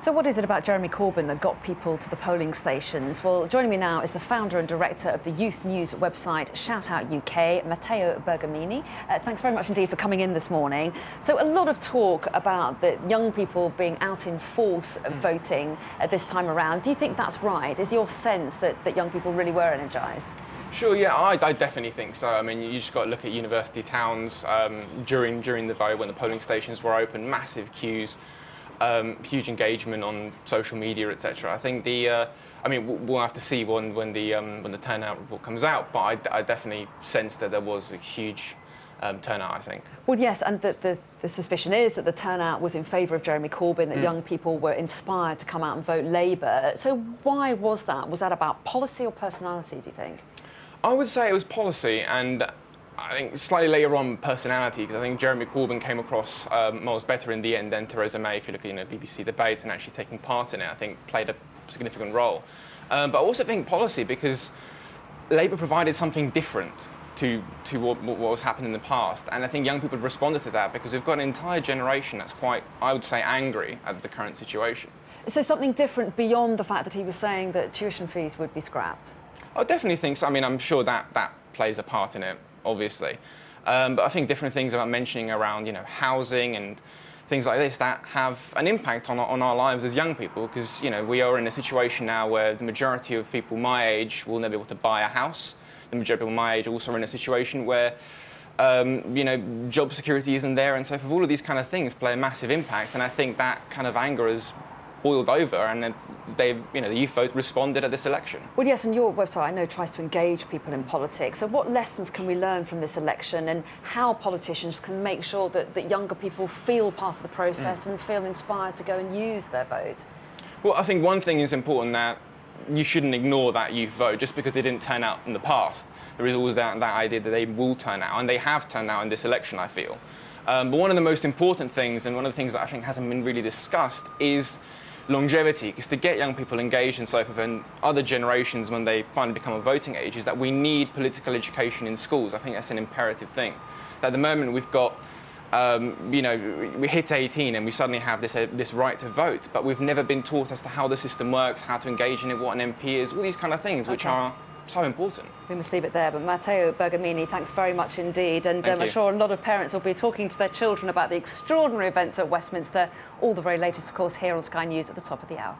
So what is it about Jeremy Corbyn that got people to the polling stations? Well, joining me now is the founder and director of the youth news website Shout Out UK, Matteo Bergamini. Thanks very much indeed for coming in this morning. So a lot of talk about the young people being out in force voting this time around. Do you think that's right? Is your sense that young people really were energised? Sure, yeah, I definitely think so. I mean, you just got to look at university towns during the vote when the polling stations were open, massive queues. Huge engagement on social media, etc. I think we'll have to see when the turnout report comes out, but I definitely sense that there was a huge turnout, I think. Well, yes, and the suspicion is that the turnout was in favour of Jeremy Corbyn, that young people were inspired to come out and vote Labour. So why was that? Was that about policy or personality, do you think? I would say it was policy, and I think slightly later on personality, because I think Jeremy Corbyn came across miles better in the end than Theresa May. If you look at BBC debates and actually taking part in it, I think played a significant role. But I also think policy, because Labour provided something different to what was happening in the past, and I think young people have responded to that because we've got an entire generation that's quite, I would say, angry at the current situation. So something different beyond the fact that he was saying that tuition fees would be scrapped? I definitely think so. I mean, I'm sure that plays a part in it, obviously. But I think different things about mentioning around, housing and things like this that have an impact on our lives as young people, because, we are in a situation now where the majority of people my age will never be able to buy a house. The majority of people my age also are in a situation where, job security isn't there, and so forth. All of these kind of things play a massive impact, and I think that kind of anger has boiled over, and the youth vote responded at this election. Well, yes, and your website, I know, tries to engage people in politics. So what lessons can we learn from this election, and how politicians can make sure that younger people feel part of the process and feel inspired to go and use their vote? Well, I think one thing is important, that you shouldn't ignore that youth vote just because they didn't turn out in the past. There is always that idea that they will turn out, and they have turned out in this election, I feel. But one of the most important things, and one of the things that I think hasn't been really discussed, is longevity, because to get young people engaged and so forth, and other generations when they finally become of voting age, is that we need political education in schools. I think that's an imperative thing. At the moment we've got, we hit 18 and we suddenly have this right to vote, but we've never been taught as to how the system works, how to engage in it, what an MP is, all these kind of things, which are so important. We must leave it there, but Matteo Bergamini, thanks very much indeed, and I'm sure a lot of parents will be talking to their children about the extraordinary events at Westminster. All the very latest, of course, here on Sky News at the top of the hour.